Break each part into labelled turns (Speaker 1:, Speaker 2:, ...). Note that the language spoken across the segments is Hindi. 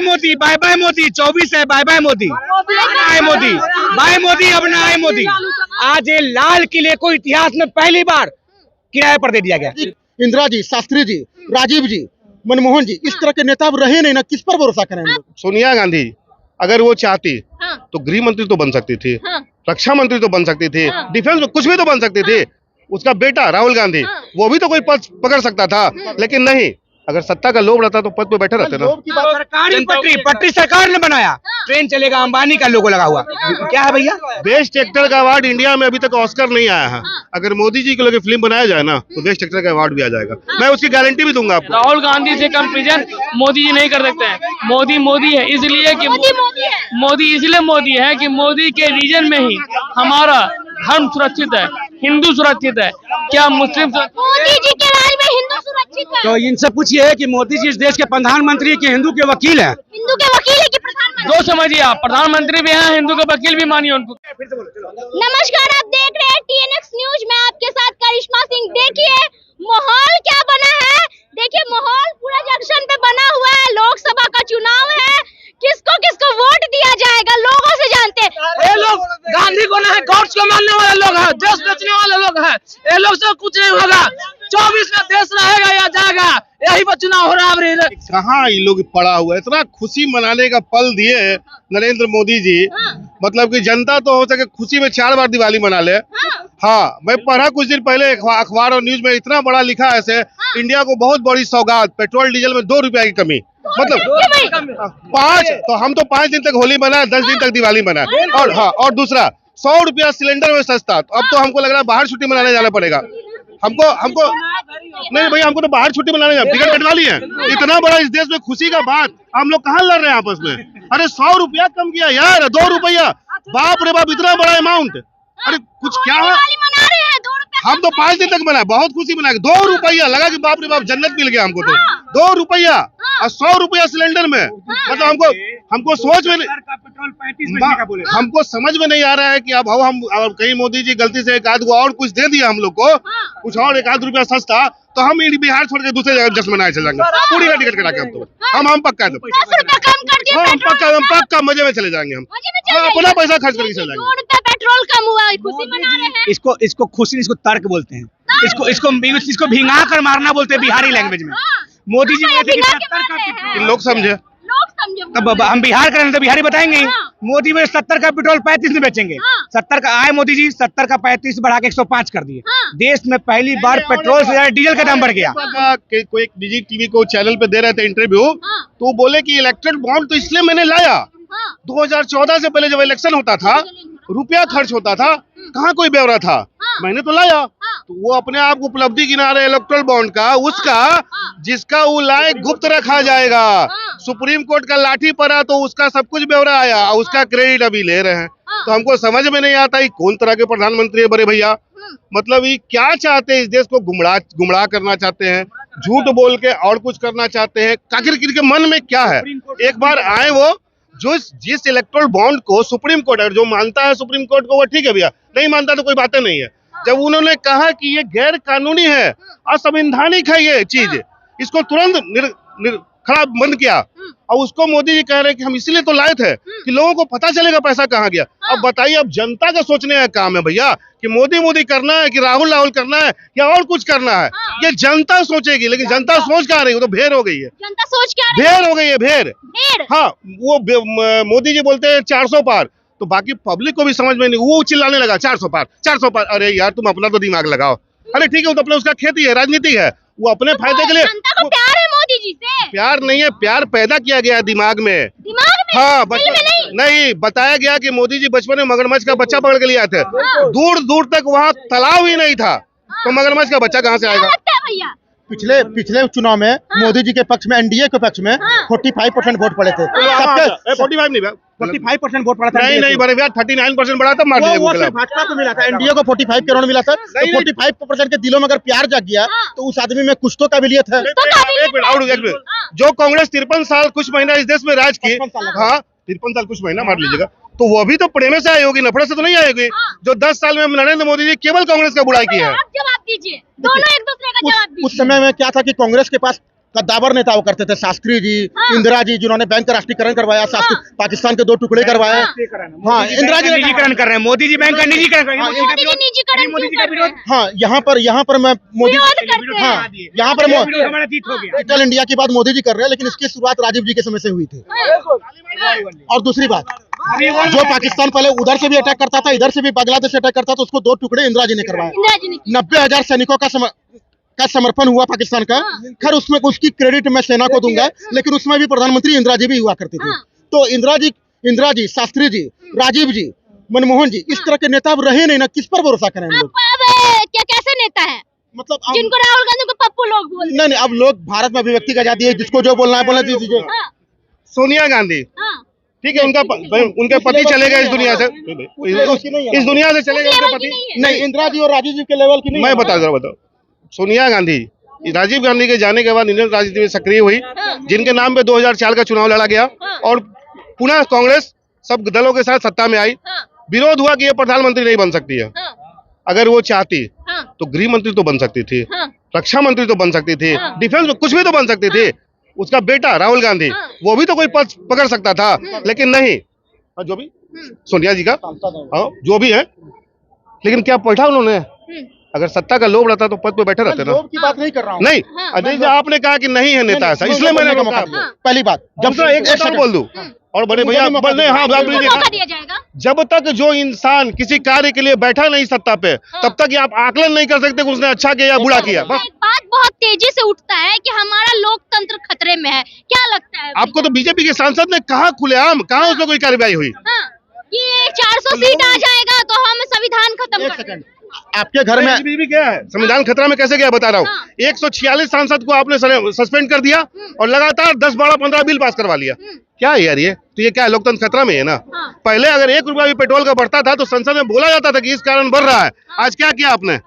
Speaker 1: Modi, bye bye Modi. 24 है, बाय बाय मोदी, आए मोदी, बाय मोदी, अब ना आए मोदी। आज ये लाल किले को इतिहास में पहली बार किराए पर दे दिया गया।
Speaker 2: इंदिरा जी, शास्त्री जी, राजीव जी, मनमोहन जी, इस तरह के नेता अब रहे नहीं ना, किस पर भरोसा करें हम लोग?
Speaker 3: सोनिया गांधी अगर वो चाहती तो गृह मंत्री तो बन सकती थी, रक्षा मंत्री तो बन सकती थी, डिफेंस में कुछ भी तो बन सकती थी। उसका बेटा राहुल गांधी वो भी तो कोई पद पकड़ सकता था, लेकिन नहीं। अगर सत्ता का लोभ रहता तो पद पे बैठे रहते ना।
Speaker 1: सरकारी पटरी सरकार ने बनाया, ट्रेन चलेगा, अंबानी का लोगो लगा हुआ। क्या है भैया?
Speaker 3: बेस्ट एक्टर का अवार्ड इंडिया में अभी तक ऑस्कर नहीं आया है। अगर मोदी जी के लोग फिल्म बनाया जाए ना तो बेस्ट एक्टर का अवार्ड भी आ जाएगा। मैं उसकी गारंटी भी दूंगा आपको।
Speaker 4: राहुल गांधी से कंपेरिजन मोदी जी नहीं कर सकते हैं। मोदी मोदी है इसलिए कि मोदी इसलिए मोदी है कि मोदी के रीजन में ही हमारा धर्म सुरक्षित है, हिंदू सुरक्षित है। क्या मुस्लिम
Speaker 5: मोदी जी के राज में हिंदू सुरक्षित है?
Speaker 1: तो इनसे पूछिए कि मोदी जी इस देश के प्रधानमंत्री के हिंदू के वकील हैं।
Speaker 5: हिंदू के वकील है कि प्रधानमंत्री?
Speaker 4: दो समझिए आप, प्रधानमंत्री भी हैं, हिंदू के वकील भी मानिए उनको।
Speaker 5: नमस्कार, आप देख रहे हैं TNX न्यूज में आपके साथ करिश्मा सिंह। देखिए माहौल क्या बना है, देखिए माहौल पूरा जंक्शन पे बना हुआ है। लोकसभा का चुनाव है, किसको किसको वोट दिया जाएगा लोगों से जानते हैं।
Speaker 4: ये लोग गांधी को नहीं, गॉड्स को मानने वाले लोग हैं, देश बेचने वाले लोग हैं। ये लोग से कुछ नहीं होगा। 24 में देश रहेगा या जाएगा, यही पर चुनाव हो रहा है।
Speaker 3: कहाँ ये लोग पड़ा हुआ है? इतना खुशी मनाने का पल दिए नरेंद्र मोदी जी। मतलब कि जनता तो हो सके खुशी में 4 बार दिवाली मना ले। हाँ, मैं पढ़ा कुछ दिन पहले अखबार और न्यूज में इतना बड़ा लिखा है ऐसे, इंडिया को बहुत बड़ी सौगात, पेट्रोल डीजल में 2 रुपया की कमी। मतलब 5, तो हम तो 5 दिन तक होली मनाए, 10 दिन तक दिवाली मनाए। और हाँ, और दूसरा 100 रुपया सिलेंडर में सस्ता। तो अब तो हमको लग रहा है बाहर छुट्टी मनाने जाना पड़ेगा। हमको नहीं भैया, हमको तो बाहर छुट्टी मनाने जाना, टिकट कटवा ली है। इतना बड़ा इस देश में खुशी का बात, हम लोग कहाँ लड़ रहे हैं आपस में? अरे 100 रुपया कम किया यार, 2 रुपया, बाप रे बाप, इतना बड़ा अमाउंट। अरे कुछ क्या है? हम तो 5 दिन तक मनाए, बहुत खुशी मनाए। 2 रुपया लगा कि बाप रे बाप जन्नत मिल गया हमको। तो 2 रुपया और 100 रुपया सिलेंडर में। मतलब हमको सोच में हमको समझ में नहीं आ रहा है कि अब हम कहीं मोदी जी गलती से एक आध को और कुछ दे दिया हम लोग को, कुछ और 1 आध रुपया सस्ता, तो हम बिहार छोड़ के दूसरे जगह जश्न मनाए चल जाएंगे पूरी का टिकट कटा के। हम तो हम पक्का हम पक्का मजे में चले जाएंगे। हम अपना पैसा खर्च करके चले जाएंगे।
Speaker 5: पेट्रोल कम हुआ है, खुशी मना रहे हैं।
Speaker 1: इसको खुशी, इसको तर्क बोलते हैं। इसको भिंगा कर मारना बोलते हैं बिहारी लैंग्वेज में। मोदी जी बोलते हैं
Speaker 3: लोग समझे,
Speaker 1: तब हम बिहार का तो बिहारी बताएंगे। मोदी में 70 का पेट्रोल 35 में बेचेंगे। 70 का आए मोदी जी, 70 का 35 बढ़ा के 105 कर दिए। देश में पहली बार पेट्रोल से ज्यादा डीजल का दाम बढ़ गया।
Speaker 3: कोई एक निजी टीवी को चैनल पे दे रहे थे इंटरव्यू, तो बोले कि इलेक्ट्रल बॉन्ड तो इसलिए मैंने लाया, 2014 से पहले जब इलेक्शन होता था, रुपया खर्च होता था, कहाँ कोई ब्यौरा था, मैंने तो लाया। तो वो अपने आप को उपलब्धि गिना रहे इलेक्ट्रल बॉन्ड का, उसका जिसका वो लाए गुप्त रखा जाएगा। सुप्रीम कोर्ट का लाठी पड़ा तो उसका सब कुछ ब्यौरा आया, उसका क्रेडिट अभी ले रहे हैं। तो हमको समझ में नहीं आता ये कौन तरह के प्रधानमंत्री है बड़े भैया। मतलब ये क्या चाहते हैं? इस देश को गुमराह करना चाहते हैं, झूठ बोल के और कुछ करना चाहते हैं। आखिर के मन में क्या है? एक बार आए वो जो जिस इलेक्ट्रल बॉन्ड को सुप्रीम कोर्ट है, जो मानता है सुप्रीम कोर्ट को वो ठीक है भैया, नहीं मानता तो कोई बातें नहीं है। जब उन्होंने कहा कि ये गैर कानूनी है, असंवैधानिक है ये चीज, इसको तुरंत खराब बंद किया। और उसको मोदी जी कह रहे हैं कि हम इसलिए तो लाए थे कि लोगों को पता चलेगा पैसा कहाँ गया। अब बताइए, अब जनता का सोचने का काम है भैया कि मोदी करना है कि राहुल करना है या और कुछ करना है। ये जनता सोचेगी, लेकिन जनता सोच कहाँ रही है? वो तो भेड़ हो गई है।
Speaker 5: जनता सोच क्या
Speaker 3: भेड़ हो गई है, भेड़। हाँ, वो मोदी जी बोलते हैं 400 पार, तो बाकी पब्लिक को भी समझ में नहीं, वो चिल्लाने लगा 400 पार 400 पार। अरे यार तुम अपना तो दिमाग लगाओ। अरे ठीक है, वो तो अपना उसका खेती है, राजनीति है, वो अपने फायदे के लिए।
Speaker 5: जनता को प्यार है मोदी जी से?
Speaker 3: प्यार नहीं है, प्यार पैदा किया गया है दिमाग में। हाँ, नहीं बताया गया कि मोदी जी बचपन में मगरमच्छ का बच्चा पकड़ के लिए आए थे। दूर दूर तक वहाँ तालाब ही नहीं था, तो मगरमच्छ का बच्चा कहाँ से आएगा?
Speaker 2: पिछले चुनाव में मोदी जी के पक्ष में, एनडीए के पक्ष में 45% वोट पड़े थे।
Speaker 3: 45 नहीं,
Speaker 2: 45% वोट पड़ा था।
Speaker 3: नहीं बड़े भैया, 39% बढ़ा था।
Speaker 2: भाजपा को मिला था, एनडीए को 45 करोड़ मिला था। 45% के दिलों में अगर प्यार जाग गया तो उस आदमी में कुछ तो काबिलियत है।
Speaker 3: एक मिनट, जो कांग्रेस 53 साल कुछ महीना इस देश में राज की, हाँ 53 साल कुछ महीना मान लीजिएगा, तो वो भी तो प्रेम से आई होगी, नफरत से तो नहीं आएगी। जो 10 साल में नरेंद्र मोदी जी केवल कांग्रेस का बुराई की है।
Speaker 5: जवाब दीजिए, दोनों एक दूसरे का जवाब दीजिए।
Speaker 2: उस समय में क्या था कि कांग्रेस के पास कद्दावर नेता वो करते थे, शास्त्री जी, इंदिरा जी, जिन्होंने बैंक का राष्ट्रीयकरण करवाया, पाकिस्तान के 2 टुकड़े करवाए। हाँ, इंदिरा जी
Speaker 1: निजीकरण कर रहे हैं, मोदी जी बैंक का निजीकरण कर रहे हैं।
Speaker 5: मोदी जी निजीकरण
Speaker 1: मोदी जी का
Speaker 5: क्यों कर रहे
Speaker 1: विरोध।
Speaker 5: हैं?
Speaker 2: हाँ, यहाँ पर मैं मोदी,
Speaker 5: विरोध करते हैं।
Speaker 2: हाँ, यहाँ पर
Speaker 1: हमारा जीत हो गया।
Speaker 2: डिजिटल इंडिया की बात मोदी जी कर रहे हैं, लेकिन इसकी शुरुआत राजीव जी के समय से हुई थी। और दूसरी बात, जो पाकिस्तान पहले उधर से भी अटैक करता था, इधर से भी बांग्लादेश से अटैक करता था, उसको 2 टुकड़े इंदिरा जी ने करवाया।
Speaker 5: इंदिरा जी ने
Speaker 2: 90,000 सैनिकों का समर्पण हुआ पाकिस्तान का। खैर उसमें उसकी क्रेडिट मैं सेना को दूंगा, लेकिन उसमें भी प्रधानमंत्री इंदिरा जी भी हुआ करती थी। तो इंदिरा जी, शास्त्री जी, राजीव जी, मनमोहन जी, इस तरह के नेता अब रहे नहीं ना, किस पर भरोसा करें हम लोग?
Speaker 5: अब क्या कैसे नेता है
Speaker 2: मतलब
Speaker 5: जिनको राहुल गांधी को पप्पू लोग बोलते हैं?
Speaker 2: नहीं, अब लोग, भारत में अभिव्यक्ति का आजादी है, जिसको जो बोलना है बोलना दीजिए।
Speaker 5: हाँ,
Speaker 3: सोनिया गांधी,
Speaker 5: हाँ।
Speaker 3: ठीक है, उनके पति चले गए इस दुनिया से, इस दुनिया से चले गए उनके पति।
Speaker 2: नहीं, इंदिरा जी और राजीव जी के लेवल की नहीं।
Speaker 3: मैं बताओ, सोनिया गांधी, राजीव गांधी के जाने के बाद इंडियन राजनीति में सक्रिय हुई, जिनके नाम पे 2004 का चुनाव लड़ा गया और पुनः कांग्रेस सब दलों के साथ सत्ता में आई। विरोध हुआ कि ये प्रधानमंत्री नहीं बन सकती है। अगर वो चाहती तो गृह मंत्री तो बन सकती थी, रक्षा मंत्री तो बन सकती थी, डिफेंस में कुछ भी तो बन सकती थी। उसका बेटा राहुल गांधी, वो भी तो कोई पद पकड़ सकता था, लेकिन नहीं। जो भी सोनिया जी का, हाँ, जो भी है, लेकिन क्या पढ़ा उन्होंने? अगर सत्ता का लोभ रहता तो पद पे बैठे रहते ना।
Speaker 2: लोभ की बात नहीं कर रहा हूँ।
Speaker 3: नहीं, अजय आपने कहा कि नहीं है नेता ऐसा, इसलिए मैंने रोका आपको।
Speaker 2: पहली बात,
Speaker 3: जब तो एक बात बोल दूं, और बड़े भैया, हाँ, आपने
Speaker 5: मौका
Speaker 3: देखा,
Speaker 5: दिया जाएगा।
Speaker 3: जब तक जो इंसान किसी कार्य के लिए बैठा नहीं सत्ता पे, तब तक ये आप आकलन नहीं कर सकते कि उसने अच्छा किया या बुरा किया। बस
Speaker 5: एक बात बहुत तेजी से उठता है कि हमारा लोकतंत्र खतरे में है, क्या लगता है
Speaker 3: आपको? तो बीजेपी के सांसद ने कहा खुलेआम, कहा उसमें कोई कार्रवाई हुई?
Speaker 5: कि 400 सीट आ जाएगा तो हम संविधान खत्म कर देंगे।
Speaker 2: आपके घर में
Speaker 3: बीजेपी क्या है? संविधान खतरा में कैसे गया बता रहा हूँ। 146 सांसद को आपने सस्पेंड कर दिया और लगातार 10, 12, 15 बिल पास करवा लिया। क्या है यार ये? तो ये क्या है? लोकतंत्र खतरा में है ना। पहले अगर 1 रुपया भी पेट्रोल का बढ़ता था तो संसद में बोला जाता था कि इस कारण बढ़ रहा है। आज क्या किया आपने?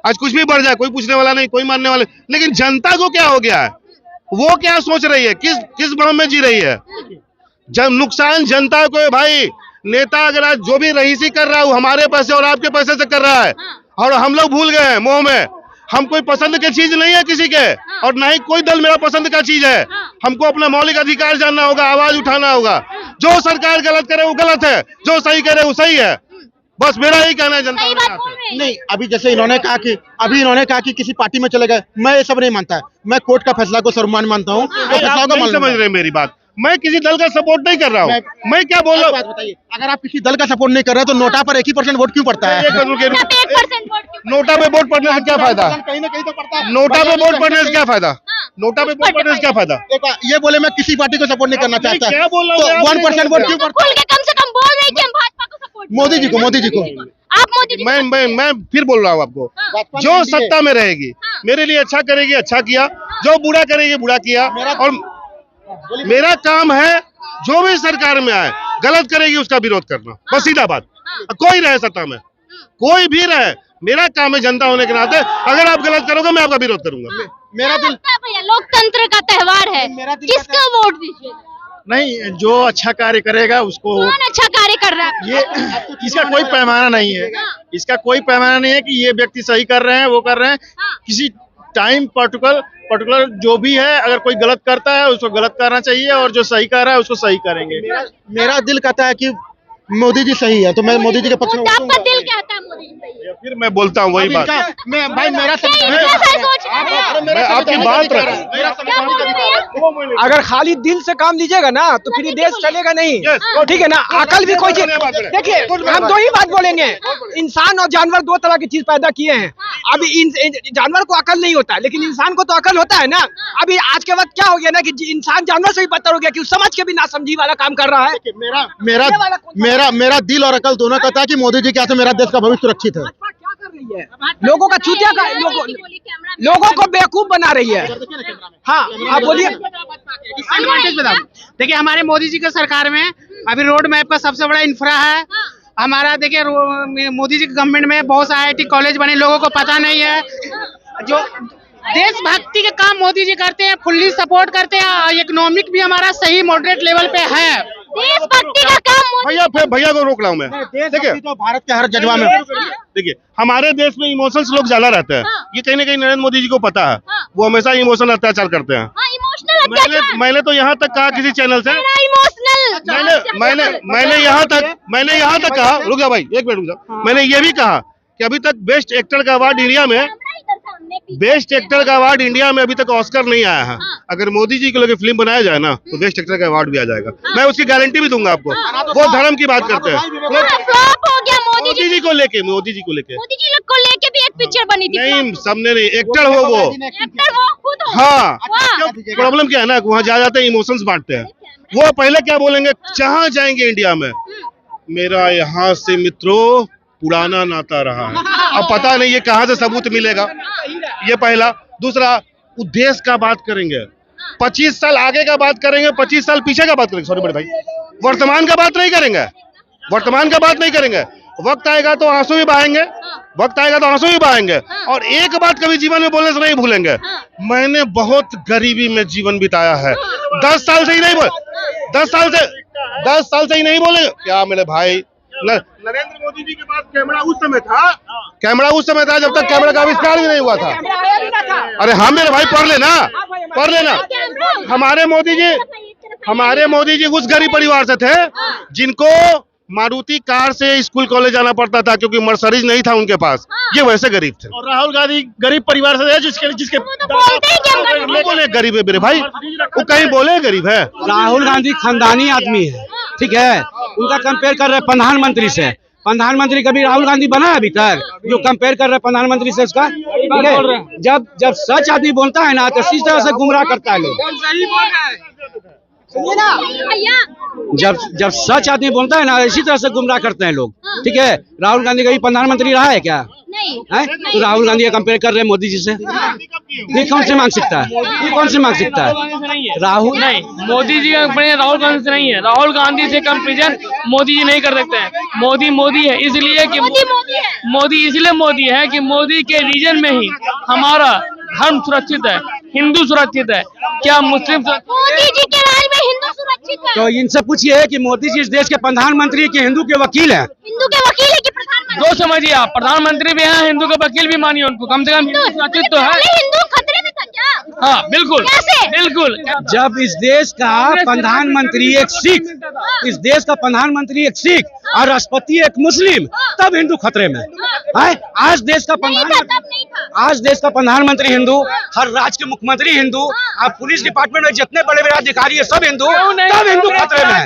Speaker 3: आज कुछ भी बढ़ जाए, कोई पूछने वाला नहीं, कोई मानने वाला। लेकिन जनता को क्या हो गया है? वो क्या सोच रही है? किस भ्रम में जी रही है? जब नुकसान जनता को है भाई। नेता अगर आज जो भी रईसी कर रहा है वो हमारे पैसे और आपके पैसे से कर रहा है, और हम लोग भूल गए हैं मोह में। हम कोई पसंद की चीज नहीं है किसी के, और ना ही कोई दल मेरा पसंद का चीज है। हमको अपना मौलिक अधिकार जानना होगा, आवाज उठाना होगा। जो सरकार गलत करे वो गलत है, जो सही करे वो सही है। बस मेरा यही कहना है जनता को।
Speaker 2: नहीं, अभी जैसे इन्होंने कहा कि किसी पार्टी में चले गए, मैं ये सब नहीं मानता है। मैं कोर्ट का फैसला को सर्वमान्य मानता हूँ।
Speaker 3: आप नहीं समझ रहे मेरी बात। मैं किसी दल का सपोर्ट नहीं कर रहा हूँ। मैं क्या बोल रहा हूँ?
Speaker 2: बताइए, अगर आप किसी दल का सपोर्ट नहीं कर रहे तो नोटा पर 1% वोट क्यों पड़ता है?
Speaker 3: नोटा पे वोट पड़ने से क्या फायदा?
Speaker 2: कहीं ना कहीं तो पड़ता है।
Speaker 3: नोटा पे वोट पड़ने से क्या फायदा? नोटा पे वोट पड़ने से क्या फायदा?
Speaker 2: ये बोले मैं किसी पार्टी को सपोर्ट नहीं करना चाहता,
Speaker 3: क्या बोल रहा हूँ?
Speaker 2: तो 1% वोट क्यों पड़ता है?
Speaker 5: कम से कम बोल रहे हैं कि हम भाजपा को सपोर्ट
Speaker 2: मोदी जी को
Speaker 5: आप मोदी जी
Speaker 3: मैं फिर बोल रहा हूँ आपको, जो सत्ता में रहेगी मेरे लिए अच्छा करेगी, अच्छा किया। जो बुरा करेगी, बुरा किया। और मेरा काम है जो भी सरकार में आए गलत करेगी उसका विरोध करना, बस सीधा बात। कोई रहे सत्ता में, कोई भी रहे, मेरा काम है जनता होने के नाते अगर आप गलत करोगे मैं आपका विरोध करूंगा।
Speaker 2: मेरा दिल,
Speaker 5: भैया लोकतंत्र का त्योहार है, किसका वोट दीजिए?
Speaker 6: नहीं, जो अच्छा कार्य करेगा उसको।
Speaker 5: कौन अच्छा कार्य कर रहा है?
Speaker 6: ये इसका कोई पैमाना नहीं है। इसका कोई पैमाना नहीं है कि ये व्यक्ति सही कर रहे हैं, वो कर रहे हैं। किसी टाइम पर्टिकुलर जो भी है, अगर कोई गलत करता है उसको गलत करना चाहिए, और जो सही कर रहा है उसको सही करेंगे।
Speaker 2: मेरा दिल कहता है कि मोदी जी सही है, तो मैं मोदी जी के पक्ष में
Speaker 5: आपका दिल कहता है मोदी जी सही है।
Speaker 3: फिर मैं बोलता हूँ वही बात।
Speaker 2: भाई मेरा
Speaker 3: आपकी बात
Speaker 7: अगर खाली दिल से काम लीजिएगा ना तो फिर ये देश चलेगा नहीं। ठीक है ना? अकल भी कोई चीज, देखिए हम 2 ही बात बोलेंगे। इंसान और जानवर 2 तरह की चीज पैदा किए हैं। अभी जानवर को अकल नहीं होता है, लेकिन इंसान को तो अकल होता है ना। अभी आज के वक्त क्या हो गया ना कि इंसान जानवर से भी बदतर हो गया कि समझ के भी ना समझी वाला काम कर रहा है।
Speaker 2: मेरा दिल और अकल दोनों कहता है कि मोदी जी के हाथ से मेरा देश का भविष्य सुरक्षित है।
Speaker 7: क्या कर रही है? लोगों का चूतिया का, लोगों को बेवकूफ बना रही है। हाँ, आप बोलिए।
Speaker 8: देखिए, हमारे मोदी जी के सरकार में अभी रोड मैप का सबसे बड़ा इंफ्रा है हमारा। देखिए, मोदी जी के गवर्नमेंट में बहुत सारे IIT कॉलेज बने, लोगों को पता नहीं है। जो देशभक्ति के काम मोदी जी करते हैं, फुल्ली सपोर्ट करते हैं। इकोनॉमिक भी हमारा सही मॉडरेट लेवल पे है।
Speaker 5: देशभक्ति का काम
Speaker 3: भैया को रोक रहा हूँ मैं। देखिए,
Speaker 2: तो भारत के हर जज्बा में,
Speaker 3: देखिए हमारे देश में इमोशंस लोग ज्यादा रहते हैं। ये कहीं ना कहीं नरेंद्र मोदी जी को पता है, वो हमेशा इमोशनल अत्याचार करते हैं। मैंने तो यहाँ तक कहा किसी चैनल से,
Speaker 5: इमोशनल
Speaker 3: मैंने यहाँ तक कहा, रुक जा भाई एक मिनट रुक जा, मैंने ये भी कहा कि अभी तक बेस्ट एक्टर का अवार्ड इंडिया में अभी तक ऑस्कर नहीं आया है। अगर मोदी जी को लेकर फिल्म बनाया जाए ना तो बेस्ट एक्टर का अवार्ड भी आ जाएगा, मैं उसकी गारंटी भी दूंगा आपको। वो धर्म की बात करते हैं,
Speaker 5: फ्लॉप हो गया मोदी जी
Speaker 3: को लेके
Speaker 5: भी एक पिक्चर बनी थी।
Speaker 3: नहीं, सबने नहीं, एक्टर हो वो,
Speaker 5: एक्टर वो खुद हो।
Speaker 3: हाँ। प्रॉब्लम क्या है ना, वहाँ जा जाते हैं इमोशंस बांटते हैं। वो पहले क्या बोलेंगे, जहाँ जाएंगे इंडिया में, मेरा यहाँ से मित्रों पुराना नाता रहा है। अब पता नहीं ये कहाँ से सबूत मिलेगा, ये पहला। दूसरा, उद्देश्य का बात करेंगे, 25 साल आगे का बात करेंगे, 25 साल पीछे का बात करेंगे, सॉरी बड़े भाई, वर्तमान का बात नहीं करेंगे, वक्त आएगा तो आंसू भी बहाएंगे, और एक बात कभी जीवन में बोलने से नहीं भूलेंगे, मैंने बहुत गरीबी में जीवन बिताया है। 10 साल से ही नहीं बोले क्या मेरे भाई। नरेंद्र मोदी जी के पास कैमरा उस समय था जब तक कैमरा का आविष्कार भी नहीं हुआ था। अरे हाँ मेरे भाई, पढ़ लेना। हमारे मोदी जी उस गरीब परिवार से थे जिनको मारुति कार से स्कूल कॉलेज जाना पड़ता था क्योंकि मर्सिडीज नहीं था उनके पास, ये वैसे गरीब थे। और राहुल गांधी गरीब परिवार से थे जिसके बोले गरीब है मेरे भाई, वो कहीं बोले गरीब है।
Speaker 7: राहुल गांधी खानदानी आदमी है, ठीक है। उनका कंपेयर कर रहे हैं प्रधानमंत्री से। प्रधानमंत्री कभी राहुल गांधी बना है अभी तक जो कंपेयर कर रहे हैं प्रधानमंत्री से उसका, ठीक है। जब सच आदमी बोलता है ना तो इसी तरह से गुमराह करता है लोग। जब सच आदमी बोलता है ना इसी तरह से गुमराह करते हैं लोग, ठीक है। राहुल गांधी कभी प्रधानमंत्री रहा है क्या? नहीं है। तो राहुल गांधी का कंपेयर कर रहे हैं मोदी जी से, ये कौन से मांग सकता है? राहुल
Speaker 4: नहीं, मोदी जी का कंपेरिजन राहुल गांधी से नहीं है। राहुल गांधी से कंपेरिजन मोदी जी नहीं कर सकते हैं। मोदी है इसलिए कि मोदी है कि मोदी के रीजन में ही हमारा धर्म सुरक्षित है, हिंदू सुरक्षित है। क्या मुस्लिम
Speaker 5: मोदी जी के राज में हिंदू सुरक्षित है?
Speaker 7: तो इनसे पूछिए कि मोदी जी इस देश के प्रधानमंत्री के हिंदू के वकील हैं।
Speaker 5: हिंदू के वकील है कि प्रधानमंत्री?
Speaker 4: दो समझिए आप, प्रधानमंत्री भी हैं, हिंदू के वकील भी मानिए उनको, कम से कम हिंदू सुरक्षित तो है।
Speaker 5: हिंदू खतरे में था क्या?
Speaker 4: हाँ बिल्कुल,
Speaker 5: कैसे?
Speaker 4: बिल्कुल।
Speaker 7: जब इस देश का प्रधानमंत्री एक सिख और राष्ट्रपति एक मुस्लिम, तब हिंदू खतरे में है। आज देश का प्रधानमंत्री हिंदू, हर राज्य के मुख्यमंत्री हिंदू, अब पुलिस डिपार्टमेंट में जितने बड़े बड़े अधिकारी है सब हिंदू, तब हिंदू खतरे में है।